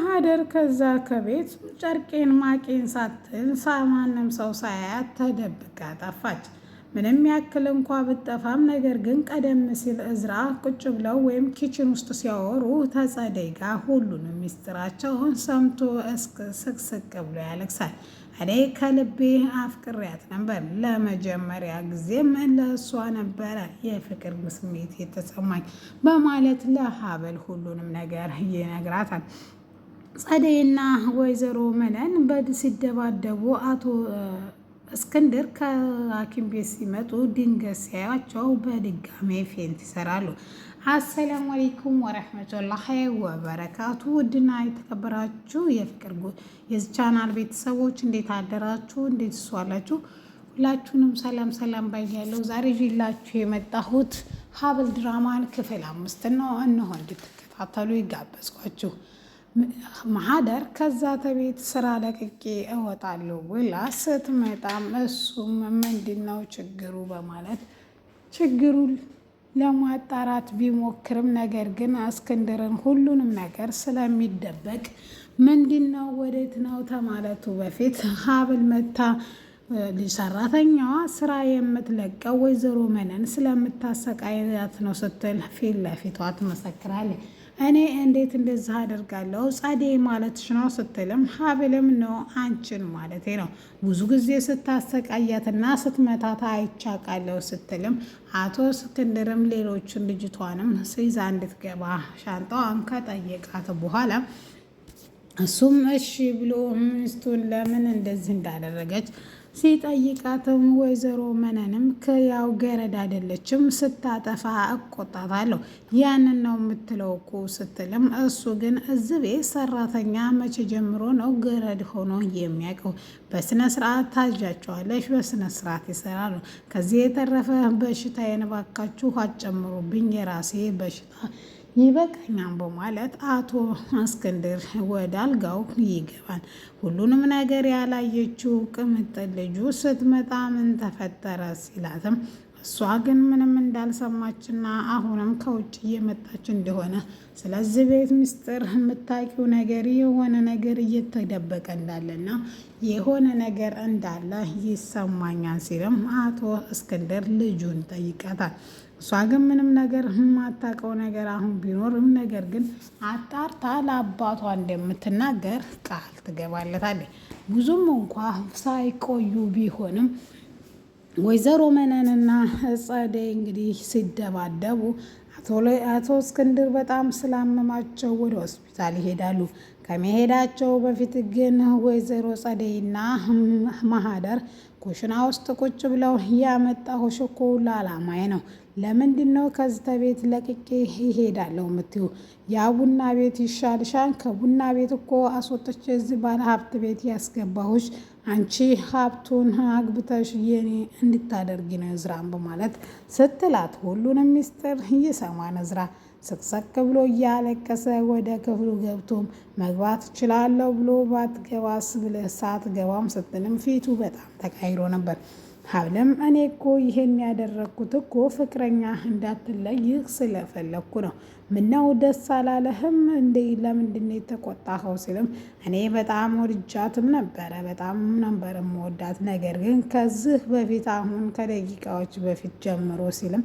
ማህደር ከዛ ከቤት ጨርቄን ማቄን ሳትል ማንም ሰው ሳያት ተደብቃ ጠፋች። ምንም ያክል እንኳ ብጠፋም ነገር ግን ቀደም ሲል እዝራ ቁጭ ብለው ወይም ኪችን ውስጥ ሲያወሩ ተጸደይ ጋር ሁሉንም ሚስጥራቸውን ሰምቶ ስቅስቅ ብሎ ያለቅሳል። እኔ ከልቤ አፍቅሬያት ነበር። ለመጀመሪያ ጊዜም ለእሷ ነበረ የፍቅር ስሜት የተሰማኝ በማለት ለሀብል ሁሉንም ነገር ይነግራታል። ጸደይና ወይዘሮ መነን ሲደባደቡ አቶ እስክንድር ከሐኪም ቤት ሲመጡ ድንገት ሲያያቸው በድጋሜ ፌንት ይሰራሉ። አሰላሙ አለይኩም ወረህመቱላሂ ወበረካቱ። ውድና የተከበራችሁ የፍቅር የዚህ ቻናል ቤተሰቦች እንዴት አደራችሁ? እንዴት እሷላችሁ? ሁላችሁንም ሰላም ሰላም ባያለሁ። ዛሬ ይዤላችሁ የመጣሁት ሀብል ድራማን ክፍል 5 ነው። እነሆ እንድትከታተሉ ይጋበዝኳችሁ። ማህደር ከዛ ተቤት ስራ ለቅቄ እወጣለሁ ብላ ስትመጣም እሱም ምንድነው ችግሩ በማለት ችግሩን ለማጣራት ቢሞክርም ነገር ግን እስክንድርን ሁሉንም ነገር ስለሚደበቅ ምንድነው ወዴት ነው ተማለቱ በፊት ሀብል መታ ሰራተኛዋ ስራ የምትለቀው ወይዘሮ መነን ስለምታሰቃያት ነው ስትል ፊት ለፊቷ ትመሰክራለች። እኔ እንዴት እንደዛ አደርጋለሁ ጸደይ ማለትሽ ነው ስትልም ሀብልም ነው አንቺን ማለቴ ነው ብዙ ጊዜ ስታሰቃያትና ስትመታታ አይቻቃለሁ ስትልም አቶ እስክንድርም ሌሎችን ልጅቷንም ይዛ እንድትገባ ሻንጣዋን ከጠየቃት በኋላ እሱም እሺ ብሎ ሚስቱን ለምን እንደዚህ እንዳደረገች ሲጠይቃትም ወይዘሮ መነንም ከያው ገረድ አይደለችም ስታጠፋ እቆጣታለሁ ያንን ነው የምትለው እኮ ስትልም እሱ ግን እዚህ ቤት ሰራተኛ መቼ ጀምሮ ነው ገረድ ሆኖ የሚያውቀው? በስነ ስርዓት ታጃቸዋለሽ፣ በስነ ስርዓት ይሰራሉ። ከዚህ የተረፈ በሽታዬን እባካችሁ አጨምሩብኝ፣ የራሴ በሽታ ይበቃኛል በማለት አቶ እስክንድር ወደ አልጋው ይገባል። ሁሉንም ነገር ያላየችው ቅምጥል ልጁ ስትመጣ ምን ተፈጠረ ሲላትም እሷ ግን ምንም እንዳልሰማችና አሁንም ከውጭ እየመጣች እንደሆነ ስለዚህ ቤት ምስጢር የምታውቂው ነገር የሆነ ነገር እየተደበቀ እንዳለና የሆነ ነገር እንዳለ ይሰማኛል ሲልም አቶ እስክንድር ልጁን ጠይቃታል። እሷ ግን ምንም ነገር የማታውቀው ነገር አሁን ቢኖርም ነገር ግን አጣርታ ለአባቷ እንደምትናገር ቃል ትገባለታለች። ብዙም እንኳ ሳይቆዩ ቢሆንም ወይዘሮ መነንና ጸደይ እንግዲህ ሲደባደቡ አቶ እስክንድር በጣም ስላመማቸው ወደ ሆስፒታል ይሄዳሉ። ከመሄዳቸው በፊት ግን ወይዘሮ ጸደይና ማህደር ኩሽና ውስጥ ቁጭ ብለው ያመጣሁሽ እኮ ለዓላማዬ ነው። ለምንድን ነው ከዚህ ቤት ለቅቄ ይሄዳለሁ የምትዩ? ያ ቡና ቤት ይሻልሻል። ከቡና ቤት እኮ አስወጥቼ እዚህ ባለ ሀብት ቤት ያስገባሁሽ አንቺ ሀብቱን አግብተሽ የኔ እንድታደርጊ ነው እዝራን በማለት ስትላት ሁሉንም ሚስጥር ይሰማ እዝራ ስቅሰቅ ብሎ እያለቀሰ ወደ ክፍሉ ገብቶም መግባት እችላለሁ ብሎ ባትገባስ ብለህ ሳትገባም ስትልም ፊቱ በጣም ተቃይሮ ነበር። ሀብልም እኔ እኮ ይሄን ያደረግኩት እኮ ፍቅረኛ እንዳትለይህ ስለፈለግኩ ነው። ምነው ደስ አላለህም እንዴ? ለምንድን ነው የተቆጣኸው? ሲልም እኔ በጣም ወድጃትም ነበረ፣ በጣም ነበር የምወዳት ነገር ግን ከዚህ በፊት አሁን ከደቂቃዎች በፊት ጀምሮ ሲልም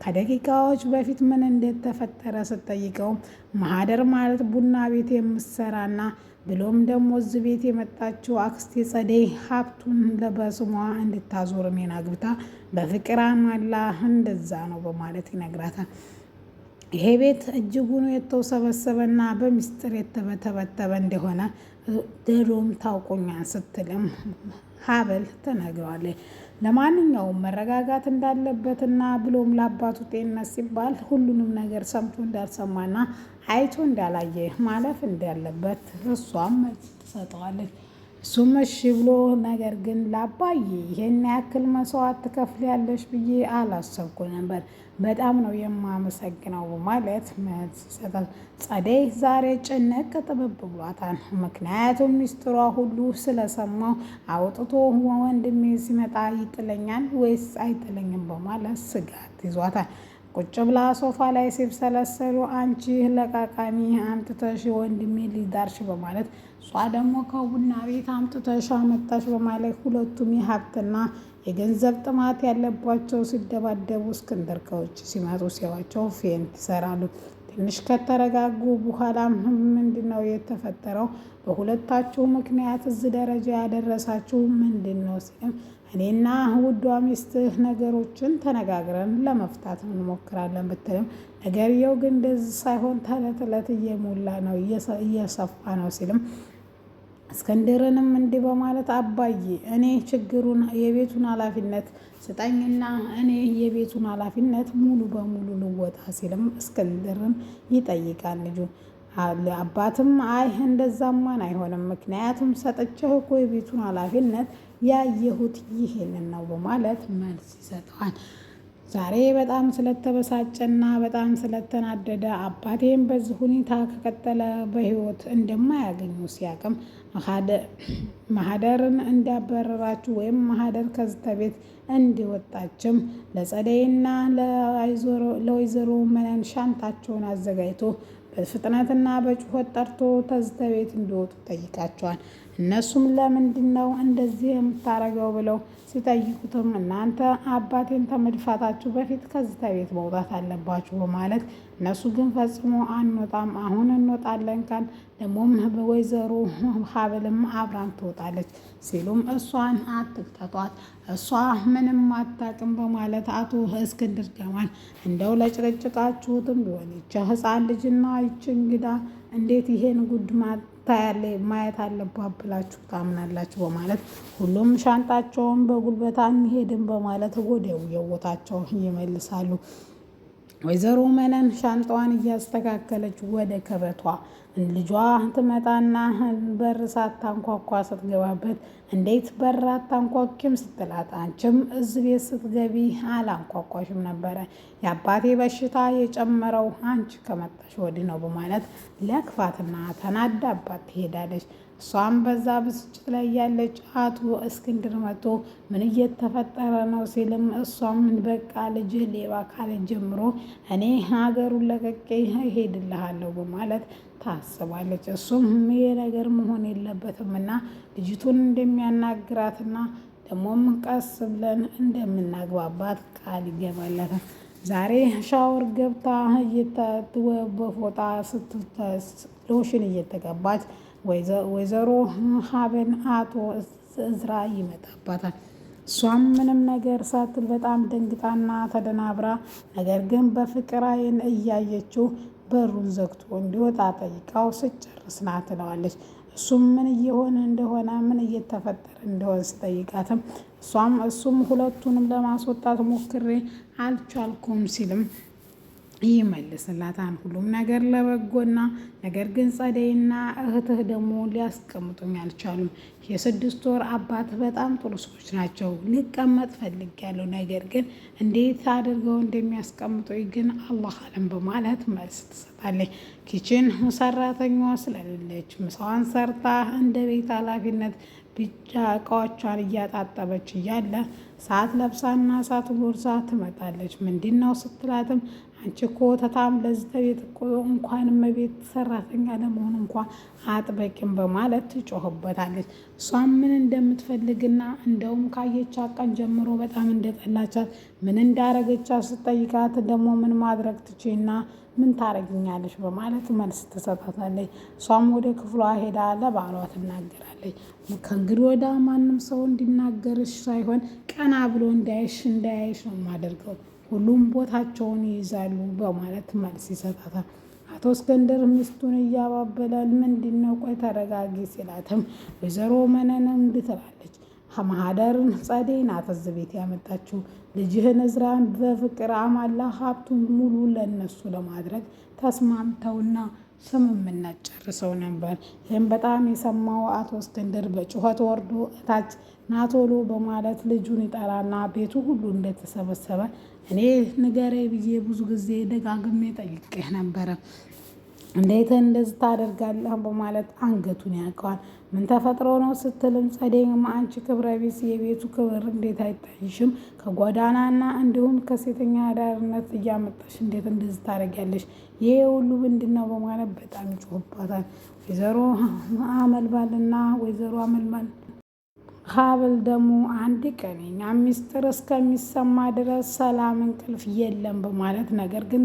ከደቂቃዎች በፊት ምን እንደተፈጠረ ስትጠይቀውም ማህደር ማለት ቡና ቤት የምትሰራና ብሎም ደግሞ እዚህ ቤት የመጣችው አክስቴ ጸደይ ሀብቱን በስሟ እንድታዞር እኔን አግብታ በፍቅር አማላ እንደዛ ነው በማለት ይነግራታል። ይሄ ቤት እጅጉን የተውሰበሰበና በሚስጥር የተበተበተበ እንደሆነ ድሮም ታውቆኛል ስትልም ሀብል ትነግረዋለች። ለማንኛውም መረጋጋት እንዳለበትና ብሎም ለአባቱ ጤንነት ሲባል ሁሉንም ነገር ሰምቶ እንዳልሰማና አይቶ እንዳላየ ማለፍ እንዳለበት እሷም ትሰጠዋለች። እሱም እሺ ብሎ ነገር ግን ለአባዬ ይሄን ያክል መስዋዕት ትከፍያለሽ ብዬ አላሰብኩ ነበር፣ በጣም ነው የማመሰግነው በማለት መልስ ይሰጣል። ጸደይ ዛሬ ጭንቅ ጥብብ ብሏታል። ምክንያቱም ሚስጥሯ ሁሉ ስለሰማው አውጥቶ ወንድሜ ሲመጣ ይጥለኛል ወይስ አይጥለኝም በማለት ስጋት ይዟታል። ቁጭ ብላ ሶፋ ላይ ሲብሰለሰሉ አንቺ ለቃቃሚ አምጥተሽ ወንድሜ ሊዳርሽ በማለት እሷ ደግሞ ከቡና ቤት አምጥተሽ አመጣሽ በማለት ሁለቱም የሀብትና የገንዘብ ጥማት ያለባቸው ሲደባደቡ እስክንድር ከውጭ ሲመጡ ሲያዋቸው ፌንት ይሰራሉ። ትንሽ ከተረጋጉ በኋላ ምንድን ነው የተፈጠረው? በሁለታችሁ ምክንያት እዚህ ደረጃ ያደረሳችሁ ምንድን ነው ሲልም እኔና ውዷ ሚስትህ ነገሮችን ተነጋግረን ለመፍታት እንሞክራለን ብትልም ነገርየው ግን እንደዚህ ሳይሆን ተለት ተለት እየሞላ ነው እየሰፋ ነው ሲልም እስክንድርንም እንዲህ በማለት አባዬ እኔ ችግሩን የቤቱን ኃላፊነት ስጠኝና እኔ የቤቱን ኃላፊነት ሙሉ በሙሉ ልወጣ ሲልም እስክንድርን ይጠይቃል ልጁ። አባትም አይ እንደዛማን አይሆንም፣ ምክንያቱም ሰጠችህ እኮ የቤቱን ኃላፊነት ያየሁት ይሄንን ነው በማለት መልስ ይሰጠዋል። ዛሬ በጣም ስለተበሳጨና በጣም ስለተናደደ አባቴም በዚህ ሁኔታ ከቀጠለ በህይወት እንደማያገኙ ሲያቅም ማህደርን እንዲያበረራችሁ ወይም ማህደር ከዚህ ቤት እንዲወጣችም ለጸደይና ለወይዘሮ መነን ሻንጣቸውን አዘጋጅቶ በፍጥነትና በጩኸት ጠርቶ ከዚህ ቤት እንዲወጡ ጠይቃቸዋል። እነሱም ለምንድን ነው እንደዚህ የምታረገው ብለው ሲጠይቁትም እናንተ አባቴን ከመድፋታችሁ በፊት ከዚህ ቤት መውጣት አለባችሁ በማለት እነሱ ግን ፈጽሞ አንወጣም፣ አሁን እንወጣለን ካል ደግሞም ወይዘሮ ሀብልም አብራን ትወጣለች ሲሉም እሷን አትክተቷት፣ እሷ ምንም አታውቅም በማለት አቶ እስክንድር ጀማል እንደው ለጭቅጭቃችሁትም ቢሆን ይቺ ሕፃን ልጅና ይቺ እንግዳ እንዴት ይሄን ጉድ ማየት አለባት ብላችሁ ታምናላችሁ በማለት ሁሉም ሻንጣቸውን በጉልበት አንሄድም በማለት ወዲያው የቦታቸው ይመልሳሉ። ወይዘሮ መነን ሻንጣዋን እያስተካከለች ወደ ከበቷ ልጇ ትመጣና በር ሳታንኳኳ ስትገባበት እንዴት በር አታንኳኪም ስትላት አንቺም እዚህ ቤት ስትገቢ አላንኳኳሽም ነበረ፣ የአባቴ በሽታ የጨመረው አንቺ ከመጣሽ ወዲህ ነው በማለት ለክፋትና ተናዳባት ትሄዳለች። እሷም በዛ ብስጭት ላይ ያለች አቶ እስክንድር መጥቶ ምን እየተፈጠረ ነው ሲልም እሷም በቃ ልጅ ሌባ ካለ ጀምሮ እኔ ሀገሩን ለቀቄ እሄድልሃለሁ በማለት ታስባለች። እሱም ይሄ ነገር መሆን የለበትም እና ልጅቱን እንደሚያናግራትና ደግሞም ቀስ ብለን እንደምናግባባት ቃል ይገባላታል። ዛሬ ሻወር ገብታ በፎጣ ሎሽን እየተቀባች ወይዘሮ ሀብን አቶ እዝራ ይመጣባታል። እሷም ምንም ነገር ሳትል በጣም ደንግጣና ተደናብራ ነገር ግን በፍቅር ዓይን እያየችው በሩን ዘግቶ እንዲወጣ ጠይቃው ስጨርስ ና ትለዋለች። እሱም ምን እየሆነ እንደሆነ ምን እየተፈጠረ እንደሆነ ስጠይቃትም እሱም ሁለቱንም ለማስወጣት ሞክሬ አልቻልኩም ሲልም ይመልስላታል። ሁሉም ነገር ለበጎና ነገር ግን ጸደይና እህትህ ደግሞ ሊያስቀምጡኝ አልቻሉም። የ6 ወር አባት በጣም ጥሩ ሰዎች ናቸው። ሊቀመጥ ፈልጌያለሁ፣ ነገር ግን እንዴት አድርገው እንደሚያስቀምጡኝ ግን አላህ አለም በማለት መልስ ትሰጣለች። ኪችን ሰራተኛዋ ስለሌለች ምሳዋን ሰርታ እንደ ቤት ኃላፊነት ብቻ እቃዎቿን እያጣጠበች እያለ ሰዓት ለብሳና ሰዓት ቦርሳ ትመጣለች። ምንድን ነው ስትላትም አንቺ እኮ ተታም ለዚህ ቤት እኮ እንኳንም ቤት ሰራተኛ ለመሆን እንኳን አጥበቂም በማለት ትጮህበታለች። እሷም ምን እንደምትፈልግና እንደውም ካየቻት ቀን ጀምሮ በጣም እንደጠላቻት ምን እንዳረገቻት ስጠይቃት ደግሞ ምን ማድረግ ትችይና ምን ታረግኛለች በማለት መልስ ትሰጣታለች። እሷም ወደ ክፍሏ ሄዳ ለባሏ ትናገራለች። ከእንግዲህ ወደ ማንም ሰው እንዲናገርሽ ሳይሆን ቀና ብሎ እንዳያይሽ ነው የማደርገው፣ ሁሉም ቦታቸውን ይይዛሉ በማለት መልስ ይሰጣታል። አቶ እስክንድር ሚስቱን እያባበላል። ምንድን ነው ቆይ ተረጋጊ ሲላትም ወይዘሮ መነንም ትላለች። ማህደርን ጸደይ ናት እዚህ ቤት ያመጣችው ልጅህን እዝራን በፍቅር አማላ ሀብቱን ሙሉ ለነሱ ለማድረግ ተስማምተውና ስምምነት ጨርሰው ነበር። ይህም በጣም የሰማው አቶ እስክንድር በጩኸት ወርዶ እታች ናቶሎ በማለት ልጁን ይጠራና ቤቱ ሁሉ እንደተሰበሰበ እኔ ንገሬ ብዬ ብዙ ጊዜ ደጋግሜ ጠይቄህ ነበረ፣ እንዴት እንደዚህ ታደርጋለህ በማለት አንገቱን ያውቀዋል። ምን ተፈጥሮ ነው ስትልም ጸደይም አንቺ ክብረ ቢስ የቤቱ ክብር እንዴት አይታይሽም? ከጎዳናና እንዲሁም ከሴተኛ አዳሪነት እያመጣሽ እንዴት እንደዚህ ታደርጊያለሽ? ይሄ ሁሉ ምንድን ነው በማለት በጣም ይጮህባታል። ወይዘሮ አመልባልና ወይዘሮ አመልባል ሀብል ደግሞ አንድ ቀን የኛ ሚስጥር እስከሚሰማ ድረስ ሰላም እንቅልፍ የለም በማለት ነገር ግን